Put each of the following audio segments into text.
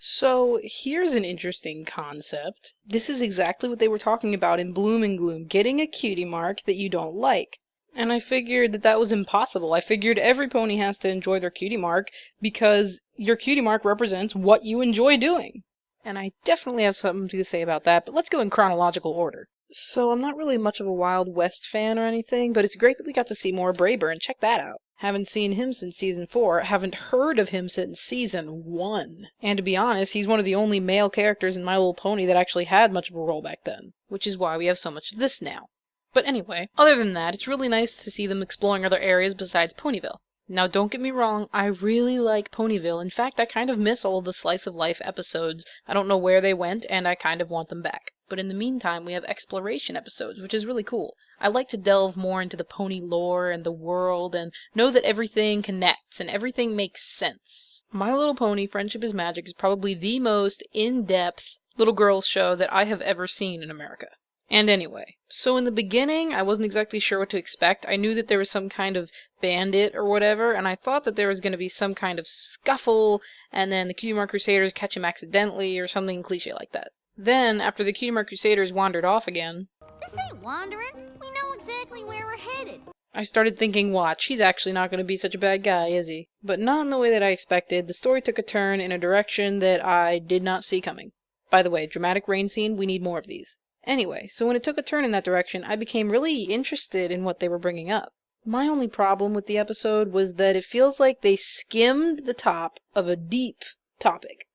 So here's an interesting concept. This is exactly what they were talking about in Bloom and Gloom, getting a cutie mark that you don't like. And I figured that that was impossible. I figured every pony has to enjoy their cutie mark because your cutie mark represents what you enjoy doing. And I definitely have something to say about that, but let's go in chronological order. So I'm not really much of a Wild West fan or anything, but it's great that we got to see more Brayburn. Check that out. Haven't seen him since season 4, haven't heard of him since season 1. And to be honest, he's one of the only male characters in My Little Pony that actually had much of a role back then, which is why we have so much of this now. But anyway, other than that, it's really nice to see them exploring other areas besides Ponyville. Now don't get me wrong, I really like Ponyville. In fact, I kind of miss all of the slice of life episodes. I don't know where they went, and I kind of want them back. But in the meantime, we have exploration episodes, which is really cool. I like to delve more into the pony lore and the world and know that everything connects and everything makes sense. My Little Pony Friendship is Magic is probably the most in-depth little girls show that I have ever seen in America. And anyway, so in the beginning, I wasn't exactly sure what to expect. I knew that there was some kind of bandit or whatever, and I thought that there was going to be some kind of scuffle, and then the Cutie Mark Crusaders catch him accidentally or something cliché like that. Then, after the Cutie Mark Crusaders wandered off again, "This ain't wandering. We know exactly where we're headed." I started thinking, watch, he's actually not going to be such a bad guy, is he? But not in the way that I expected. The story took a turn in a direction that I did not see coming. By the way, dramatic rain scene, we need more of these. Anyway, so when it took a turn in that direction, I became really interested in what they were bringing up. My only problem with the episode was that it feels like they skimmed the top of a deep topic.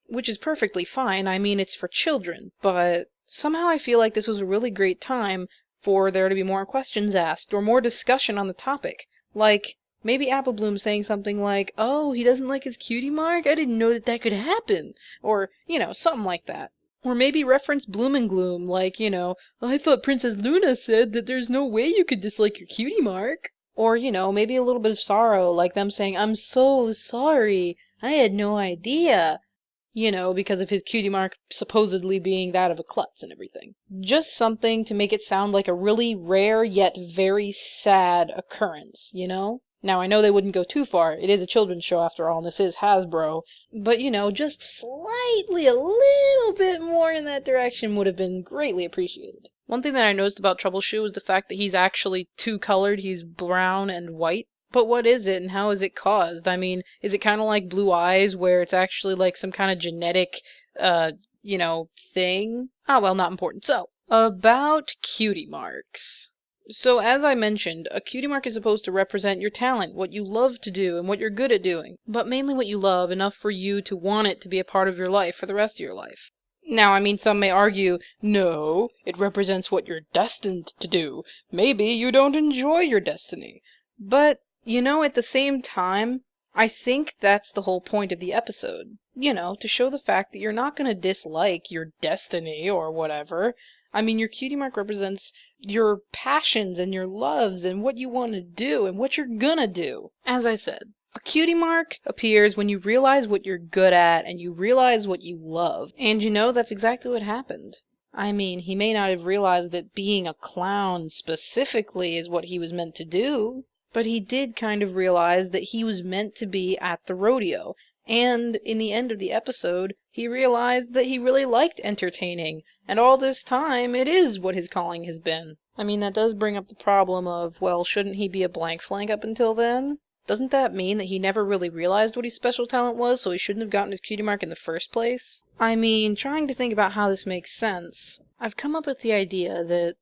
Which is perfectly fine, I mean it's for children, but somehow I feel like this was a really great time for there to be more questions asked, or more discussion on the topic. Like, maybe Applebloom saying something like, "Oh, he doesn't like his cutie mark? I didn't know that that could happen." Or, something like that. Or maybe reference Bloom and Gloom, like, "I thought Princess Luna said that there's no way you could dislike your cutie mark." Or, maybe a little bit of sorrow, like them saying, "I'm so sorry, I had no idea." Because of his cutie mark supposedly being that of a klutz and everything. Just something to make it sound like a really rare yet very sad occurrence, Now, I know they wouldn't go too far. It is a children's show after all, and this is Hasbro. But, just slightly, a little bit more in that direction would have been greatly appreciated. One thing that I noticed about Troubleshoe is the fact that he's actually two-colored. He's brown and white. But what is it, and how is it caused? I mean, is it kind of like Blue Eyes, where it's actually like some kind of genetic, thing? Ah, well, not important. So, about cutie marks. So, as I mentioned, a cutie mark is supposed to represent your talent, what you love to do, and what you're good at doing. But mainly what you love, enough for you to want it to be a part of your life for the rest of your life. Now, I mean, some may argue, no, it represents what you're destined to do. Maybe you don't enjoy your destiny. But at the same time, I think that's the whole point of the episode. To show the fact that you're not going to dislike your destiny or whatever. I mean, your cutie mark represents your passions and your loves and what you want to do and what you're gonna do. As I said, a cutie mark appears when you realize what you're good at and you realize what you love. And that's exactly what happened. I mean, he may not have realized that being a clown specifically is what he was meant to do. But he did kind of realize that he was meant to be at the rodeo, and in the end of the episode, he realized that he really liked entertaining, and all this time, it is what his calling has been. I mean, that does bring up the problem of, well, shouldn't he be a blank flank up until then? Doesn't that mean that he never really realized what his special talent was, so he shouldn't have gotten his cutie mark in the first place? I mean, trying to think about how this makes sense, I've come up with the idea that,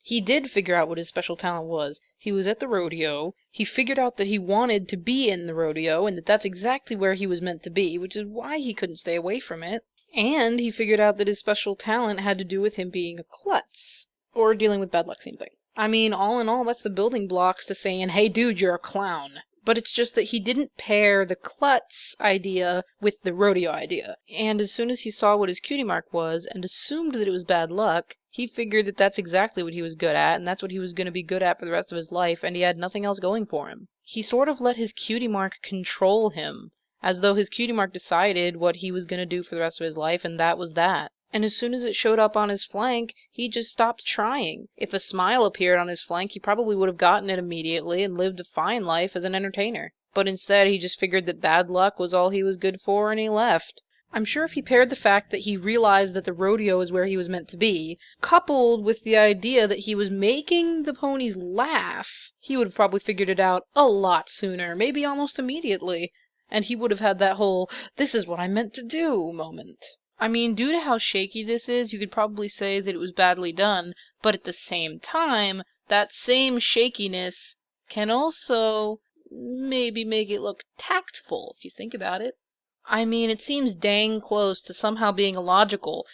he did figure out what his special talent was. He was at the rodeo, he figured out that he wanted to be in the rodeo, and that that's exactly where he was meant to be, which is why he couldn't stay away from it. And he figured out that his special talent had to do with him being a klutz. Or dealing with bad luck, same thing. I mean, all in all, that's the building blocks to saying, hey dude, you're a clown. But it's just that he didn't pair the klutz idea with the rodeo idea. And as soon as he saw what his cutie mark was, and assumed that it was bad luck, he figured that that's exactly what he was good at, and that's what he was going to be good at for the rest of his life, and he had nothing else going for him. He sort of let his cutie mark control him, as though his cutie mark decided what he was going to do for the rest of his life, and that was that. And as soon as it showed up on his flank, he just stopped trying. If a smile appeared on his flank, he probably would have gotten it immediately and lived a fine life as an entertainer. But instead, he just figured that bad luck was all he was good for, and he left. I'm sure if he paired the fact that he realized that the rodeo is where he was meant to be, coupled with the idea that he was making the ponies laugh, he would have probably figured it out a lot sooner, maybe almost immediately, and he would have had that whole, "this is what I meant to do" moment. I mean, due to how shaky this is, you could probably say that it was badly done, but at the same time, that same shakiness can also maybe make it look tactful, if you think about it. I mean, it seems dang close to somehow being illogical,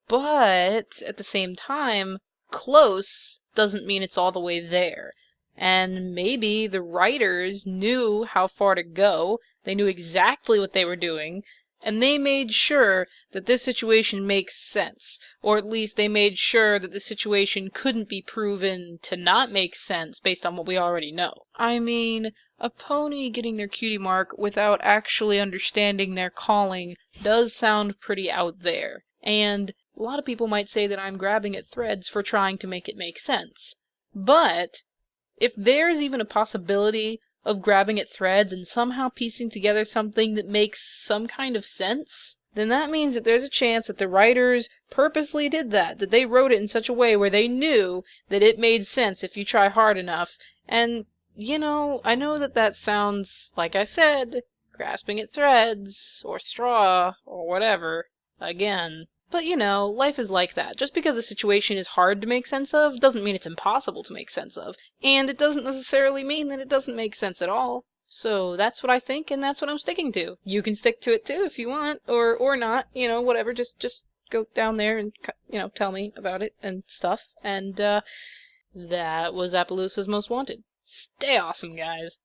but at the same time, close doesn't mean it's all the way there. And maybe the writers knew how far to go, they knew exactly what they were doing, and they made sure that this situation makes sense. Or at least they made sure that the situation couldn't be proven to not make sense based on what we already know. I mean, a pony getting their cutie mark without actually understanding their calling does sound pretty out there. And a lot of people might say that I'm grabbing at threads for trying to make it make sense. But if there's even a possibility of grabbing at threads and somehow piecing together something that makes some kind of sense, then that means that there's a chance that the writers purposely did that they wrote it in such a way where they knew that it made sense if you try hard enough. And, you know, I know that sounds, like I said, grasping at threads, or straw, or whatever, again. But, you know, life is like that. Just because a situation is hard to make sense of doesn't mean it's impossible to make sense of. And it doesn't necessarily mean that it doesn't make sense at all. So that's what I think, and that's what I'm sticking to. You can stick to it too if you want, or not, you know, whatever. Just go down there and, you know, tell me about it and stuff. And, that was Appleloosa's Most Wanted. Stay awesome, guys.